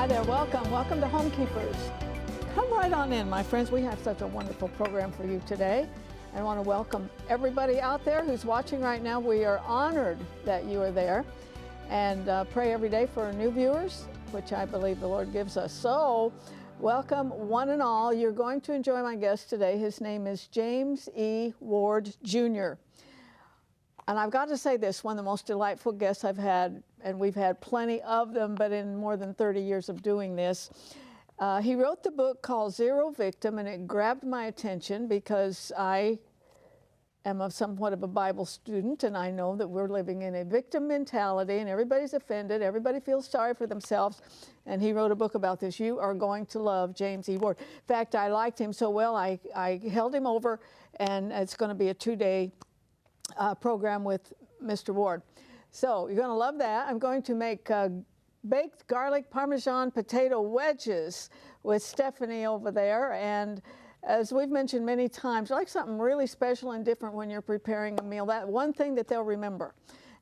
Hi there, welcome to Homekeepers. Come right on in, my friends. We have such a wonderful program for you today. I want to welcome everybody out there who's watching right now. We are honored that you are there, and pray every day for new viewers, which I believe the Lord gives us. So, welcome one and all. You're going to enjoy my guest today. His name is James E. Ward, Jr. And I've got to say this, one of the most delightful guests I've had, and we've had plenty of them, but in more than 30 years of doing this. He wrote the book called Zero Victim, and it grabbed my attention because I am somewhat of a Bible student, and I know that we're living in a victim mentality, and everybody's offended, everybody feels sorry for themselves, and he wrote a book about this. You are going to love James E. Ward. In fact, I liked him so well, I held him over, and it's going to be a 2-day program with Mr. Ward. So you're going to love that. I'm going to make baked garlic Parmesan potato wedges with Stephanie over there. And as we've mentioned many times, I like something really special and different when you're preparing a meal. That one thing that they'll remember.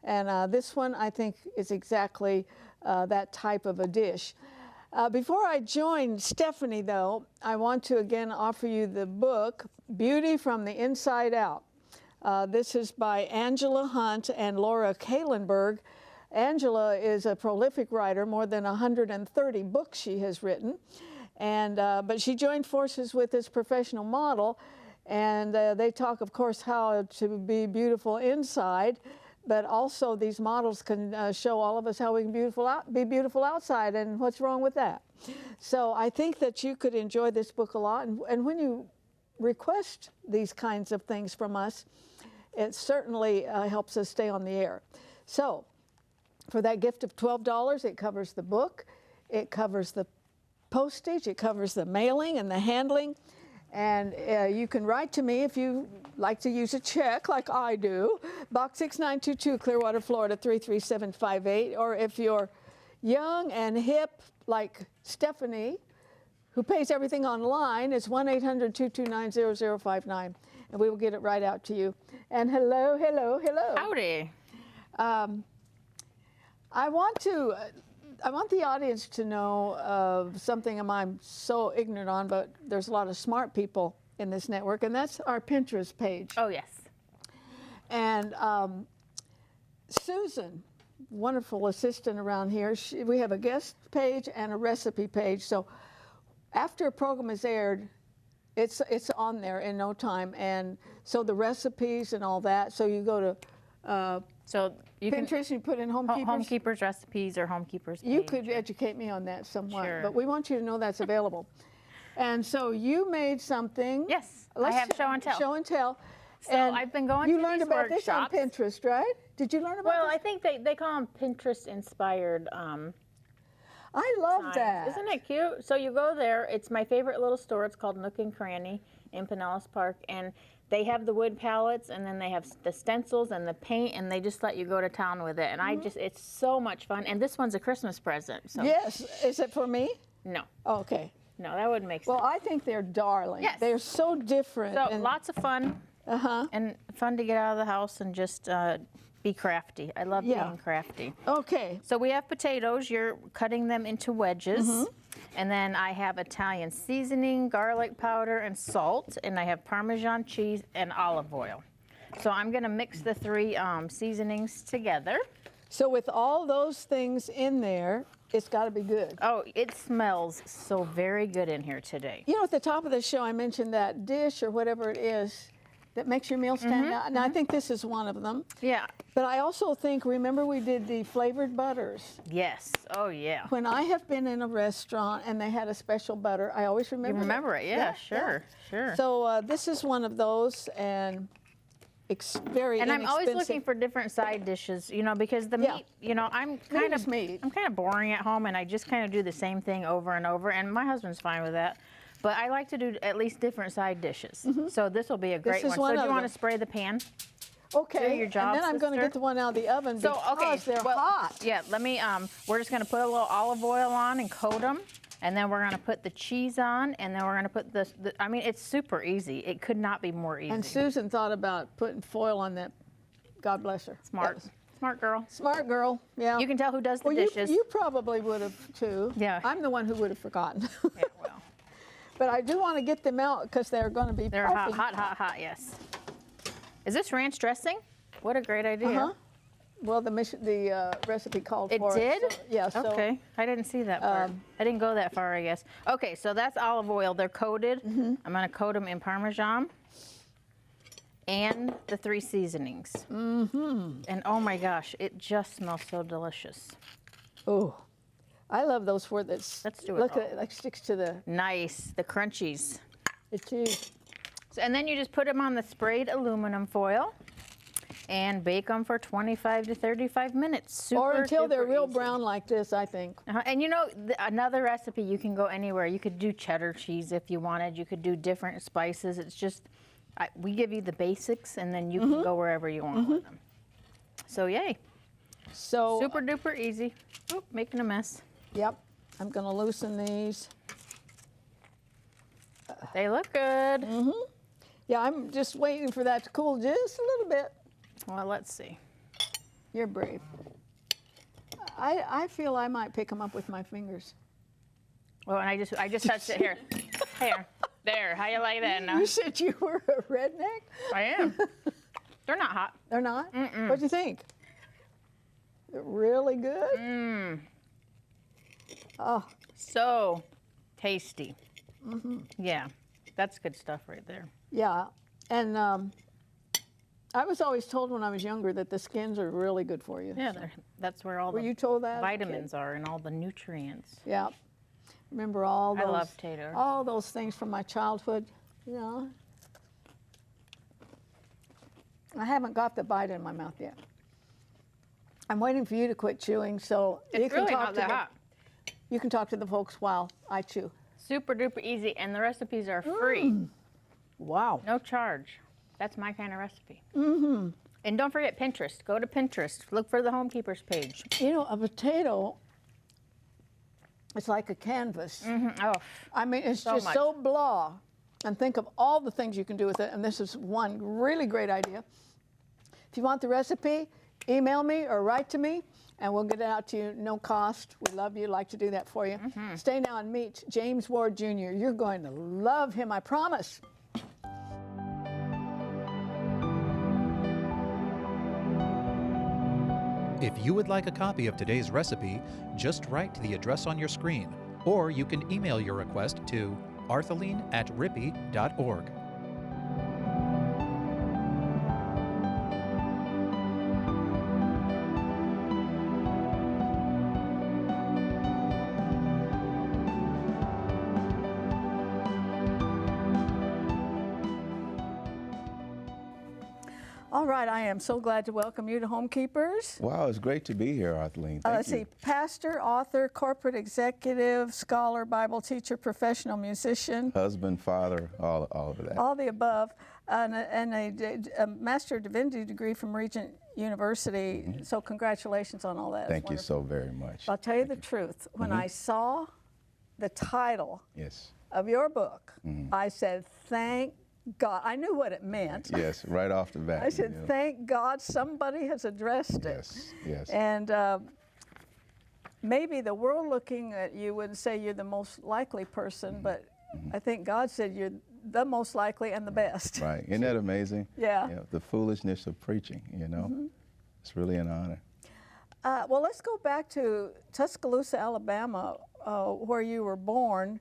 And this one, I think, is exactly that type of a dish. Before I join Stephanie, though, I want to again offer you the book, Beauty from the Inside Out. This is by Angela Hunt and Laura Kahlenberg. Angela is a prolific writer, more than 130 books she has written, and but she joined forces with this professional model, and they talk, of course, how to be beautiful inside, but also these models can show all of us how we can be beautiful outside, and what's wrong with that. So I think that you could enjoy this book a lot, and when you request these kinds of things from us, it certainly helps us stay on the air. So for that gift of $12, it covers the book, it covers the postage, it covers the mailing and the handling, and you can write to me if you like to use a check like I do, Box 6922, Clearwater, Florida 33758, or if you're young and hip like Stephanie, who pays everything online, it's 1-800-229-0059, and we will get it right out to you. And hello. Howdy. I want the audience to know of something I'm so ignorant on, but there's a lot of smart people in this network, and that's our Pinterest page. Oh, yes. And Susan, wonderful assistant around here, we have a guest page and a recipe page. So after a program is aired, it's on there in no time, and so the recipes and all that. So you go to so you Pinterest and you put in Homekeepers. Homekeepers recipes or Homekeepers page. You could educate me on that somewhat, Sure. but we want you to know that's available. And so you made something. Yes, I have show and tell. Show and tell. So and I've been going to You learned these about this on workshops. Pinterest, right? Did you learn about Well, this? I think they call them Pinterest-inspired I love signs. that. Isn't it cute? So you go there. It's my favorite little store. It's called Nook and Cranny in Pinellas Park, and they have the wood palettes, and then they have the stencils and the paint, and they just let you go to town with it. And it's so much fun. And this one's a Christmas present. So. Yes. Is it for me? No. Oh, okay. No, that wouldn't make sense. Well, I think they're darling. Yes. They're so different. So and, lots of fun. And fun to get out of the house and just be crafty. I love being crafty. Okay. So we have potatoes. You're cutting them into wedges. And then I have Italian seasoning, garlic powder, and salt. And I have Parmesan cheese and olive oil. So I'm going to mix the three seasonings together. So with all those things in there, it's got to be good. Oh, it smells so very good in here today. You know, at the top of the show, I mentioned that dish or whatever it is that makes your meal stand out. Now, I think this is one of them. Yeah. But I also think, remember we did the flavored butters. Yes. Oh, yeah. When I have been in a restaurant and they had a special butter, I always remember You remember it? Yeah, sure. So this is one of those, and very And I'm inexpensive. always looking for different side dishes, you know, because the meat, you know, I'm kind of boring at home, and I just kind of do the same thing over and over, and my husband's fine with that. But I like to do at least different side dishes. So this will be a great one. So do you want to spray the pan? Okay. Do your job, and then I'm going to get the one out of the oven because they're hot. Yeah, let me, we're just going to put a little olive oil on and coat them. And then we're going to put the cheese on, and then we're going to put I mean, it's super easy. It could not be more easy. And Susan thought about putting foil on that. God bless her. Smart. Smart girl. Smart girl, yeah. You can tell who does the dishes. You probably would have too. Yeah. I'm the one who would have forgotten. Yeah, well. But I do want to get them out because they're going to be They're hot, hot, hot, hot, yes. Is this ranch dressing? What a great idea. Well, the recipe called for it. It did? So, yeah. So, okay. I didn't see that part. I didn't go that far, I guess. Okay, so that's olive oil. They're coated. I'm going to coat them in Parmesan and the 3 seasonings. And oh my gosh, it just smells so delicious. Oh, I love those where that's. Let's do it. Look at it, like sticks to the. Nice, the crunchies. The cheese. So, and then you just put them on the sprayed aluminum foil and bake them for 25 to 35 minutes. Super, or until they're real easy. brown like this, I think. And you know, another recipe, you can go anywhere. You could do cheddar cheese if you wanted. You could do different spices. It's just, we give you the basics, and then you can go wherever you want with them. So yay. So super duper easy. Oh, making a mess. Yep. I'm going to loosen these. They look good. Yeah, I'm just waiting for that to cool just a little bit. Well, let's see. You're brave. I feel I might pick them up with my fingers. Well, and I just touched it here. Here. There. How you like that now? You said you were a redneck? I am. They're not hot. They're not? What do you think? They're really good? Oh. So tasty. Yeah. That's good stuff right there. Yeah. And I was always told when I was younger that the skins are really good for you. Yeah, that's where all Were the you told that? vitamins are and all the nutrients. Yeah. Remember all those. I love potatoes. All those things from my childhood. You know. I haven't got the bite in my mouth yet. I'm waiting for you to quit chewing so it's you can really talk not to that hot. You can talk to the folks while I chew. Super duper easy, and the recipes are free. Wow. No charge. That's my kind of recipe. And don't forget Pinterest. Go to Pinterest. Look for the Homekeepers page. You know, a potato, it's like a canvas. Oh, I mean, it's so just much. so blah. And think of all the things you can do with it. And this is one really great idea. If you want the recipe, email me or write to me, and we'll get it out to you, no cost. We love you, like to do that for you. Stay now and meet James Ward Jr. You're going to love him, I promise. If you would like a copy of today's recipe, just write to the address on your screen, or you can email your request to arthelene@rippy.org. All right, I am so glad to welcome you to Homekeepers. Wow, it's great to be here, Arthelene. Thank Let's you. see, pastor, author, corporate executive, scholar, Bible teacher, professional musician. Husband, father, all of that. All the above, and a Master of Divinity degree from Regent University. So congratulations on all that. Thank you so very much. I'll tell you the truth. When I saw the title Yes. of your book, I said, thank God. I knew what it meant. Yes, right off the bat. I said, you know. thank God somebody has addressed it. Yes, yes. And maybe the world looking at you wouldn't say you're the most likely person, but I think God said you're the most likely and the best. Right. Isn't that amazing? Yeah. You know, the foolishness of preaching, you know. It's really an honor. Well, let's go back to Tuscaloosa, Alabama, where you were born,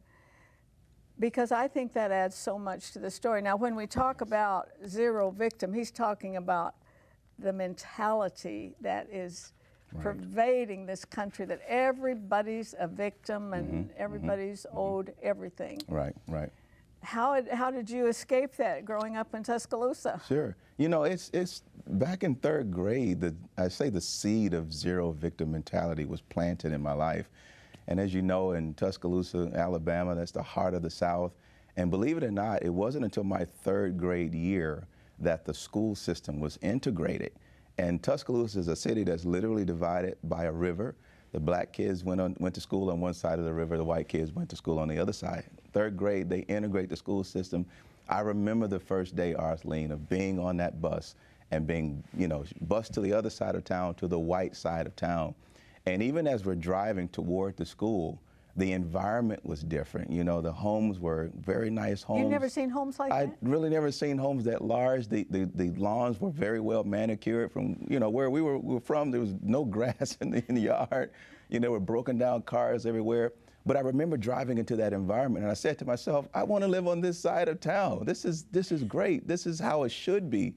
because I think that adds so much to the story. Now, when we talk about zero victim, he's talking about the mentality that is pervading this country, that everybody's a victim and everybody's owed everything. Right, right. How did you escape that growing up in Tuscaloosa? Sure. You know, it's back in 3rd grade, I say the seed of zero victim mentality was planted in my life. And as you know, in Tuscaloosa, Alabama, that's the heart of the South. And believe it or not, it wasn't until my 3rd grade year that the school system was integrated. And Tuscaloosa is a city that's literally divided by a river. The black kids went to school on one side of the river, the white kids went to school on the other side. 3rd grade, they integrate the school system. I remember the first day, Arthelene, of being on that bus and being, you know, bused to the other side of town, to the white side of town. And even as we're driving toward the school, the environment was different. You know, the homes were very nice homes. You've never seen homes like that? I'd really never seen homes that large. The lawns were very well manicured. From, you know, where we were from, there was no grass in the yard. You know, there were broken down cars everywhere. But I remember driving into that environment, and I said to myself, I want to live on this side of town. This is great. This is how it should be.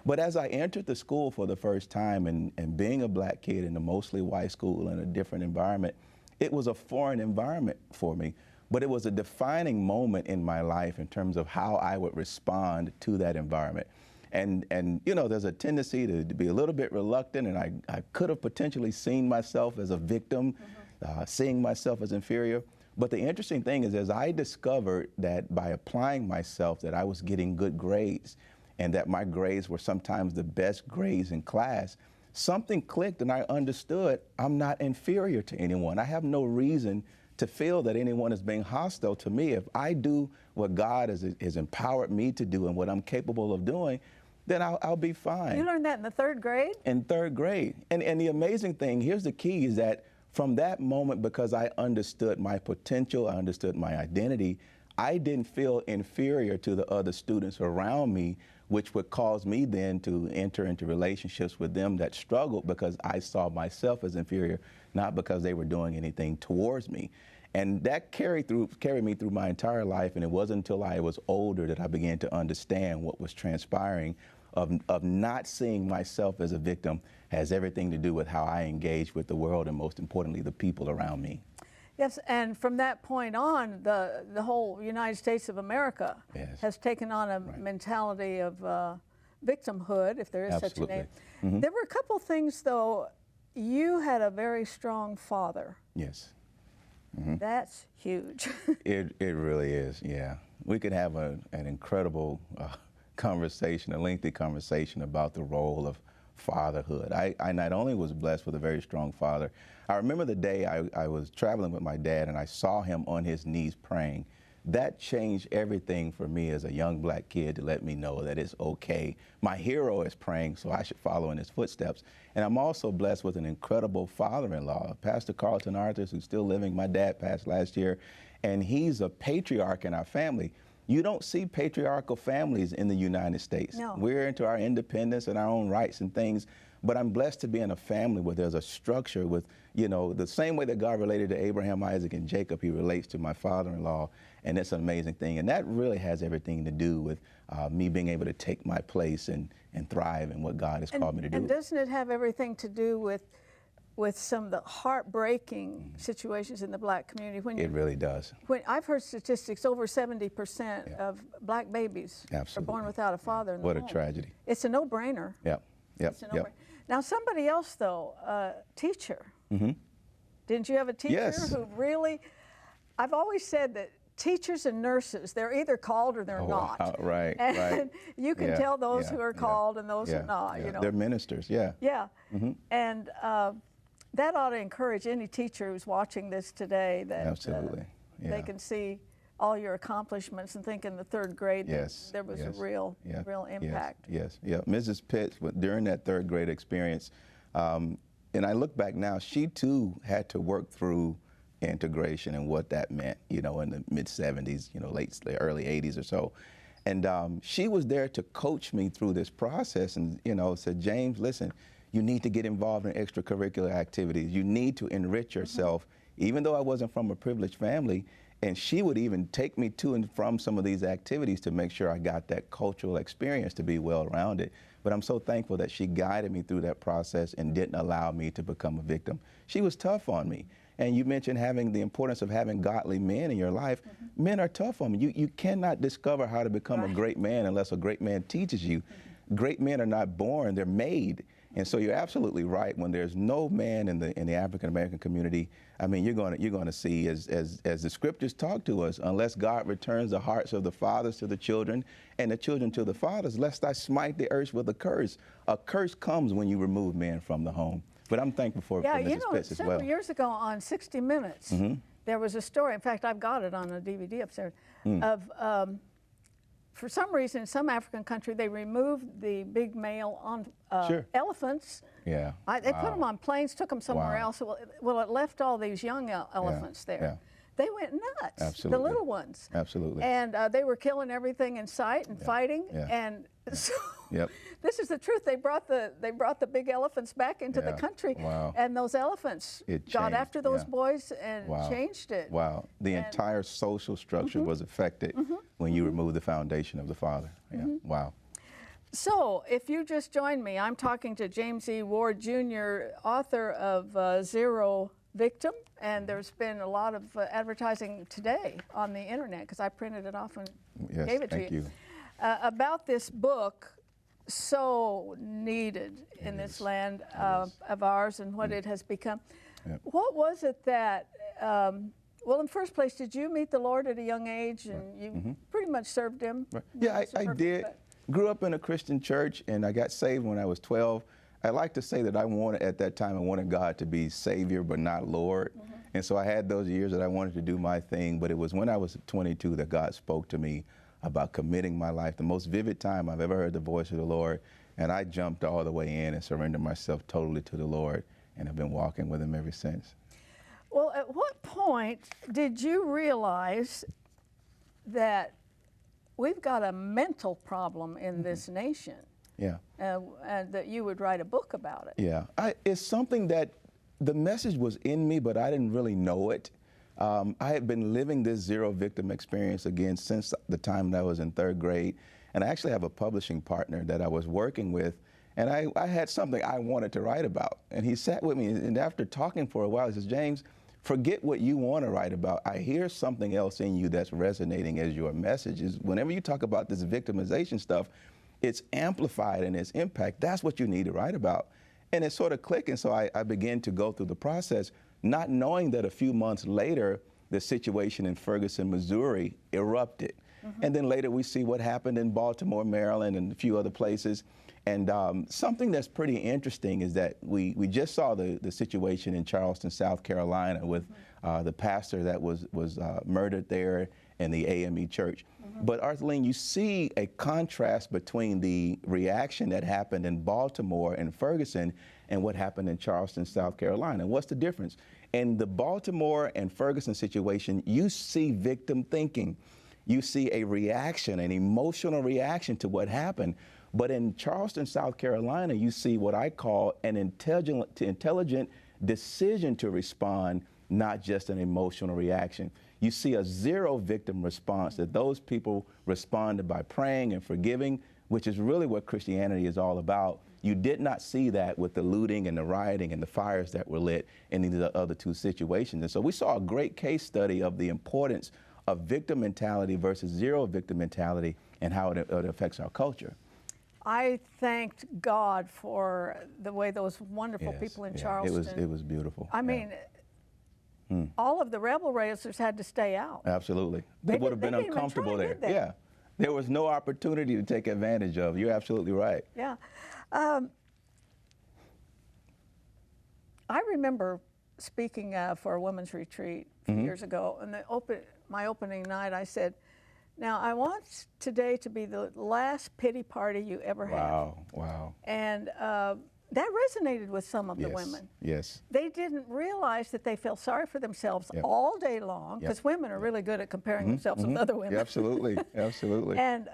But as I entered the school for the first time, and being a black kid in a mostly white school in a different environment, it was a foreign environment for me. But it was a defining moment in my life in terms of how I would respond to that environment. And you know, there's a tendency to be a little bit reluctant, and I could have potentially seen myself as a victim, seeing myself as inferior. But the interesting thing is, as I discovered that by applying myself, that I was getting good grades, and that my grades were sometimes the best grades in class, something clicked, and I understood I'm not inferior to anyone. I have no reason to feel that anyone is being hostile to me. If I do what God has empowered me to do and what I'm capable of doing, then I'll be fine. You learned that in the 3rd grade? In 3rd grade. And the amazing thing, here's the key, is that from that moment, because I understood my potential, I understood my identity, I didn't feel inferior to the other students around me, which would cause me then to enter into relationships with them that struggled because I saw myself as inferior, not because they were doing anything towards me. And that carried me through my entire life, and it wasn't until I was older that I began to understand what was transpiring of not seeing myself as a victim has everything to do with how I engage with the world, and most importantly, the people around me. Yes, and from that point on, the whole United States of America has taken on a mentality of victimhood, if there is such a name. There were a couple things, though. You had a very strong father. Yes. That's huge. It really is, yeah. We could have an incredible conversation, a lengthy conversation about the role of fatherhood. I not only was blessed with a very strong father, I remember the day I was traveling with my dad and I saw him on his knees praying. That changed everything for me as a young black kid, to let me know that it's okay. My hero is praying, so I should follow in his footsteps. And I'm also blessed with an incredible father-in-law, Pastor Carlton Arthurs, who's still living. My dad passed last year, and he's a patriarch in our family. You don't see patriarchal families in the United States. No. We're into our independence and our own rights and things, but I'm blessed to be in a family where there's a structure with, you know, the same way that God related to Abraham, Isaac, and Jacob, he relates to my father-in-law, and it's an amazing thing. And that really has everything to do with me being able to take my place and thrive in what God has called me to do. And doesn't it have everything to do with some of the heartbreaking situations in the black community? When it really does. When I've heard statistics, over 70% of black babies are born without a father in the home. What a tragedy. It's a no-brainer. Yep. It's a no-brainer. Now, somebody else, though, teacher. Didn't you have a teacher who really, I've always said that teachers and nurses, they're either called or they're not. Right, and right. You can tell those who are called and those who are not. You know. They're ministers, Yeah. And that ought to encourage any teacher who's watching this today that absolutely. They can see all your accomplishments and think in the 3rd grade that there was a real impact. Yes. Mrs. Pitts, during that 3rd grade experience, and I look back now, she too had to work through integration and what that meant, you know, in the mid-70s, you know, early 80s or so. And she was there to coach me through this process and, you know, said, James, listen, you need to get involved in extracurricular activities. You need to enrich yourself, even though I wasn't from a privileged family. And she would even take me to and from some of these activities to make sure I got that cultural experience to be well-rounded. But I'm so thankful that she guided me through that process and didn't allow me to become a victim. She was tough on me. And you mentioned having the importance of having godly men in your life. Men are tough on me. You cannot discover how to become a great man unless a great man teaches you. Great men are not born, they're made. And so you're absolutely right. When there's no man in the African American community, I mean, you're going to see, as the scriptures talk to us, unless God returns the hearts of the fathers to the children and the children to the fathers, lest I smite the earth with a curse. A curse comes when you remove men from the home. But I'm thankful for Mrs. Pitts as well. Several years ago on 60 Minutes, there was a story. In fact, I've got it on a DVD upstairs of for some reason, in some African country, they removed the big male on Sure. elephants. Yeah. They put them on planes, took them somewhere Wow. else. Well, it left all these young elephants there. Yeah. They went nuts, Absolutely. the little ones. Absolutely. And they were killing everything in sight and fighting. Yeah. And so Yep. this is the truth. They brought the big elephants back into the Yeah. country. Wow. And those elephants It got changed, after those yeah. boys and Wow. changed it. Wow. The entire social structure was affected when you removed the foundation of the father. Yeah. Wow. So, if you just joined me, I'm talking to James E. Ward Jr., author of Zero Victim, and there's been a lot of advertising today on the internet because I printed it off and Yes, gave it to thank you. about this book, so needed in this land of ours and what it has become. Yep. What was it that, well, in the first place, did you meet the Lord at a young age and you pretty much served Him? Right. Yeah, I did. Grew up in a Christian church, and I got saved when I was 12. I like to say that I wanted God to be Savior but not Lord. And so I had those years that I wanted to do my thing, but it was when I was 22 that God spoke to me about committing my life, the most vivid time I've ever heard the voice of the Lord. And I jumped all the way in and surrendered myself totally to the Lord, and have been walking with Him ever since. Well, at what point did you realize that we've got a mental problem in this nation? Yeah. And that you would write a book about it? Yeah. It's something that the message was in me, but I didn't really know it. I had been living this zero victim experience again since the time that I was in 3rd grade. And I actually have a publishing partner that I was working with, and I had something I wanted to write about. And he sat with me, and after talking for a while, he says, James, forget what you want to write about. I hear something else in you that's resonating as your message. Is whenever you talk about this victimization stuff, it's amplified in its impact. That's what you need to write about. And it sort of clicked, and so I began to go through the process, not knowing that a few months later, the situation in Ferguson, Missouri erupted. And then later we see what happened in Baltimore, Maryland, and a few other places. And something that's pretty interesting is that we just saw the situation in Charleston, South Carolina, with the pastor that was murdered there in the AME church. But Arthelene, you see a contrast between the reaction that happened in Baltimore and Ferguson and what happened in Charleston, South Carolina. What's the difference? In the Baltimore and Ferguson situation, you see victim thinking. You see a reaction, an emotional reaction to what happened. But in Charleston, South Carolina, you see what I call an intelligent decision to respond, not just an emotional reaction. You see a zero victim response, that those people responded by praying and forgiving, which is really what Christianity is all about. You did not see that with the looting and the rioting and the fires that were lit in the other two situations. And so we saw a great case study of the importance of victim mentality versus zero victim mentality and how it affects our culture. I thanked God for the way those wonderful people in Charleston. It was beautiful. I mean, all of the rebel raisers had to stay out. Absolutely. They would have been uncomfortable there. Yeah. There was no opportunity to take advantage of. You're absolutely right. Yeah. I remember speaking for a women's retreat a few years ago, and my opening night, I said, now I want today to be the last pity party you ever have. Wow, wow. And that resonated with some of the women. Yes. They didn't realize that they felt sorry for themselves all day long, because women are really good at comparing themselves with other women. Yeah, absolutely, absolutely. And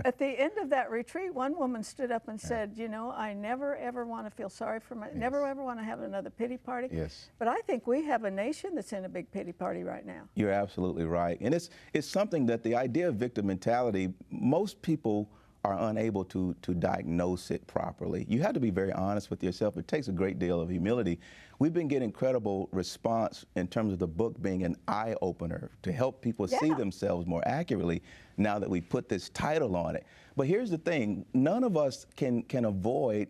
at the end of that retreat, one woman stood up and said, you know, I never ever want to feel sorry for never ever want to have another pity party. Yes. But I think we have a nation that's in a big pity party right now. You're absolutely right. And it's something that the idea of victim mentality, most people are unable to diagnose it properly. You have to be very honest with yourself. It takes a great deal of humility. We've been getting incredible response in terms of the book being an eye-opener to help people see themselves more accurately now that we put this title on it. But here's the thing, none of us can avoid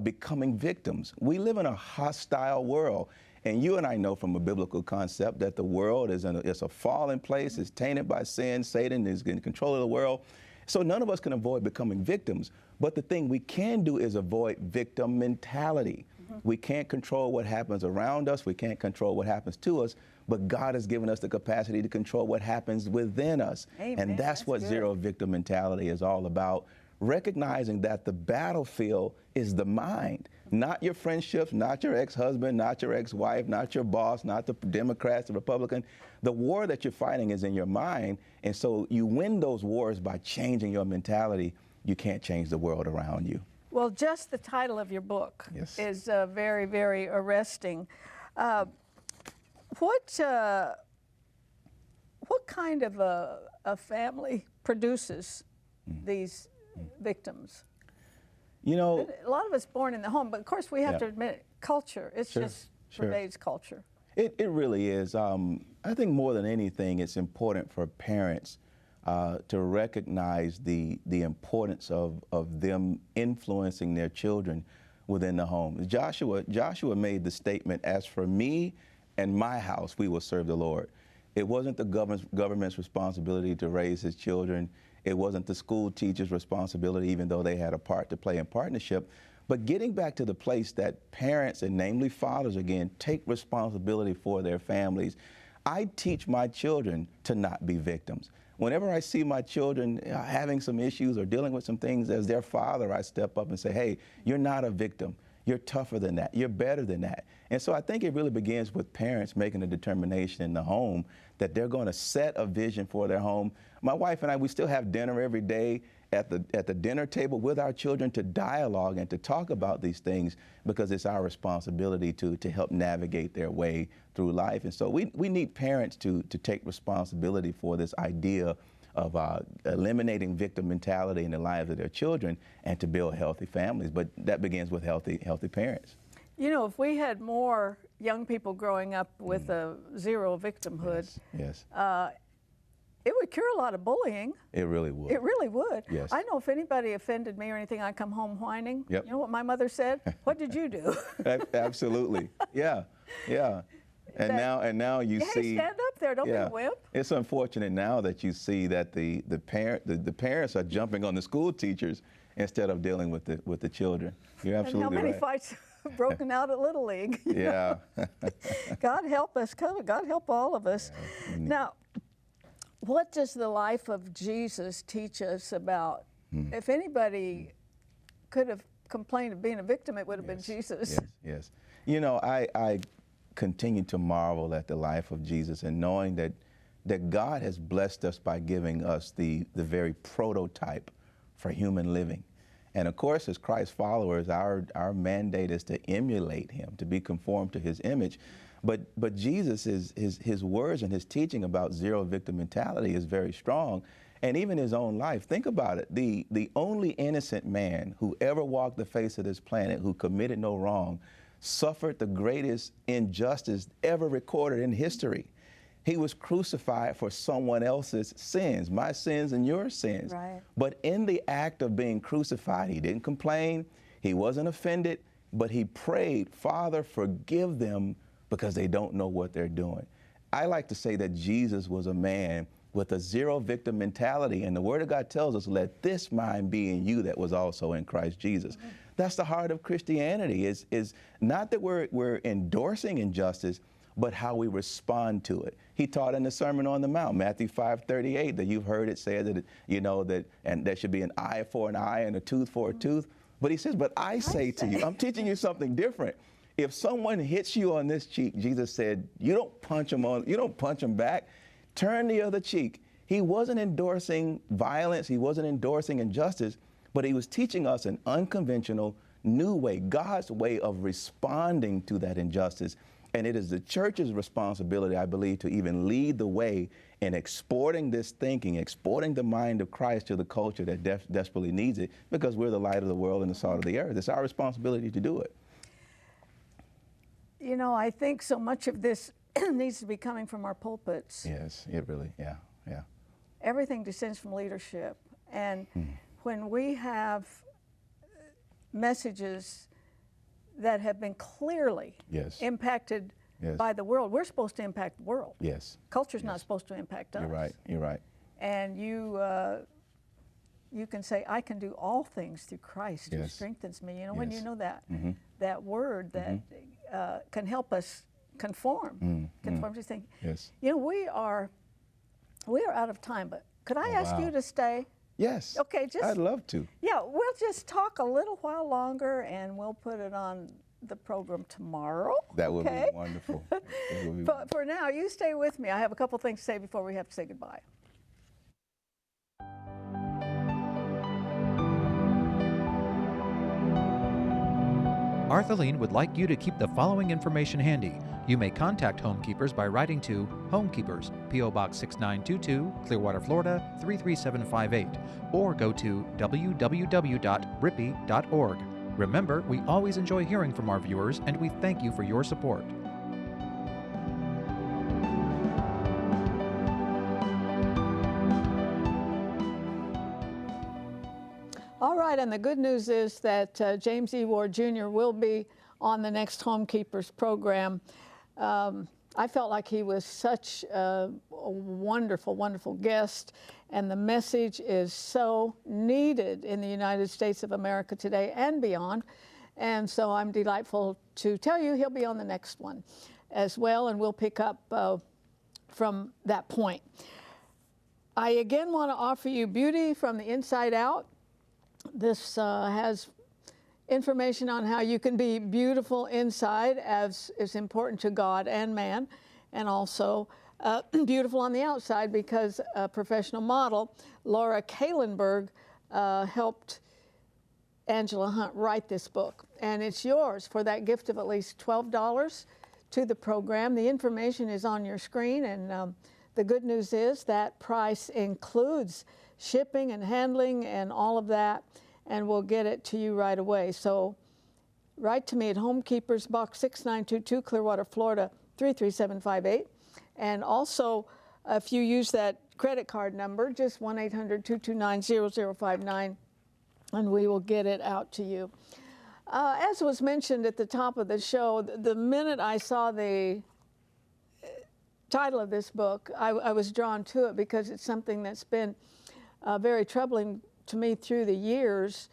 becoming victims. We live in a hostile world. And you and I know from a biblical concept that the world is a fallen place, it's tainted by sin, Satan is in control of the world. So none of us can avoid becoming victims. But the thing we can do is avoid victim mentality. We can't control what happens around us. We can't control what happens to us. But God has given us the capacity to control what happens within us. Amen. And that's what zero victim mentality is all about. Recognizing that the battlefield is the mind, not your friendships, not your ex-husband, not your ex-wife, not your boss, not the Democrats, the Republican. The war that you're fighting is in your mind. And so you win those wars by changing your mentality. You can't change the world around you. Well, just the title of your book is very, very arresting. What kind of a family produces these victims? You know, a lot of us born in the home, but of course we have to admit culture. It's just pervades culture. It really is. I think more than anything, it's important for parents to recognize the importance of them influencing their children within the home. Joshua made the statement, "As for me and my house, we will serve the Lord." It wasn't the government's responsibility to raise his children. It wasn't the school teacher's responsibility, even though they had a part to play in partnership. But getting back to the place that parents, and namely fathers again, take responsibility for their families. I teach my children to not be victims. Whenever I see my children having some issues or dealing with some things, as their father, I step up and say, "Hey, you're not a victim. You're tougher than that. You're better than that." And so I think it really begins with parents making a determination in the home that they're going to set a vision for their home. My wife and I, we still have dinner every day at the dinner table with our children to dialogue and to talk about these things, because it's our responsibility to help navigate their way through life. And so we need parents to take responsibility for this idea of eliminating victim mentality in the lives of their children and to build healthy families. But that begins with healthy parents. You know, if we had more young people growing up with a zero victimhood, it would cure a lot of bullying. It really would. It really would. Yes. I know if anybody offended me or anything, I come home whining. Yep. You know what my mother said? "What did you do?" Absolutely. Yeah. And now you see. Stand up there. Don't be a wimp. It's unfortunate now that you see that the parents are jumping on the school teachers instead of dealing with the children. You're absolutely right. And how many fights have broken out at Little League? Yeah. God help us. God help all of us. Yeah. Now, what does the life of Jesus teach us about? If anybody could have complained of being a victim, it would have been Jesus. Yes. You know, I continue to marvel at the life of Jesus, and knowing that God has blessed us by giving us the very prototype for human living. And of course, as Christ followers, our mandate is to emulate him, to be conformed to his image. But Jesus, his words and his teaching about zero victim mentality is very strong. And even his own life, think about it. The only innocent man who ever walked the face of this planet, who committed no wrong, suffered the greatest injustice ever recorded in history. He was crucified for someone else's sins, my sins and your sins. Right. But in the act of being crucified, he didn't complain, he wasn't offended, but he prayed, "Father, forgive them, because they don't know what they're doing." I like to say that Jesus was a man with a zero victim mentality, and the Word of God tells us, "Let this mind be in you that was also in Christ Jesus." That's the heart of Christianity, is not that we're endorsing injustice, but how we respond to it. He taught in the Sermon on the Mount, Matthew 5:38, that you've heard it said that, and there should be an eye for an eye and a tooth for a tooth. But he says, "But I say to you," I'm teaching you something different. If someone hits you on this cheek, Jesus said, you don't punch them back, turn the other cheek. He wasn't endorsing violence, he wasn't endorsing injustice, but he was teaching us an unconventional, new way, God's way of responding to that injustice. And it is the church's responsibility, I believe, to even lead the way in exporting this thinking, exporting the mind of Christ to the culture that desperately needs it, because we're the light of the world and the salt of the earth. It's our responsibility to do it. You know, I think so much of this needs to be coming from our pulpits. Yes, it really, yeah. Everything descends from leadership. And when we have messages that have been clearly impacted by the world, we're supposed to impact the world. Yes. Culture's not supposed to impact us. You're right. And you can say, "I can do all things through Christ who strengthens me." You know, when you know that, that word that can help us conform to thinking. Yes. You know, we are out of time, but could I ask you to stay? Yes. Okay, I'd love to. Yeah, we'll just talk a little while longer, and we'll put it on the program tomorrow. That would be wonderful. But for now, you stay with me. I have a couple things to say before we have to say goodbye. Arthelene would like you to keep the following information handy. You may contact Homekeepers by writing to Homekeepers, P.O. Box 6922, Clearwater, Florida 33758, or go to www.rippy.org. Remember, we always enjoy hearing from our viewers, and we thank you for your support. All right, and the good news is that James E. Ward Jr. will be on the next Homekeepers program. I felt like he was such a wonderful, wonderful guest, and the message is so needed in the United States of America today and beyond. And so I'm delightful to tell you he'll be on the next one as well, and we'll pick up from that point. I again want to offer you Beauty from the Inside Out. This has information on how you can be beautiful inside, as is important to God and man, and also beautiful on the outside, because a professional model, Laura Kahlenberg, helped Angela Hunt write this book. And it's yours for that gift of at least $12 to the program. The information is on your screen, and the good news is that price includes shipping and handling and all of that, and we'll get it to you right away. So write to me at Homekeepers, Box 6922, Clearwater, Florida 33758. And also, if you use that credit card number, just 1-800-229-0059, and we will get it out to you. As was mentioned at the top of the show, the minute I saw the title of this book, I was drawn to it, because it's something that's been very troubling to me through the years,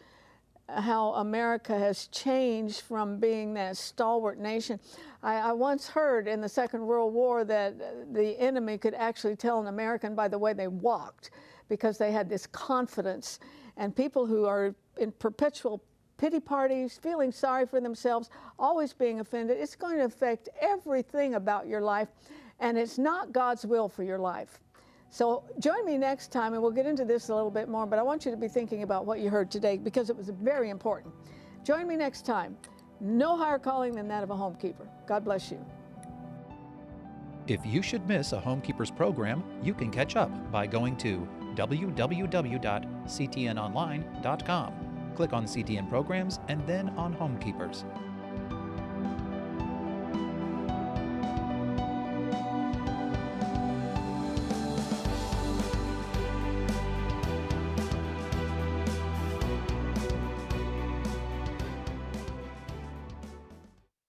how America has changed from being that stalwart nation. I once heard in the Second World War that the enemy could actually tell an American by the way they walked, because they had this confidence. And people who are in perpetual pity parties, feeling sorry for themselves, always being offended, it's going to affect everything about your life, and it's not God's will for your life. So join me next time, and we'll get into this a little bit more, but I want you to be thinking about what you heard today, because it was very important. Join me next time. No higher calling than that of a homekeeper. God bless you. If you should miss a Homekeepers program, you can catch up by going to www.ctnonline.com. Click on CTN Programs and then on Homekeepers.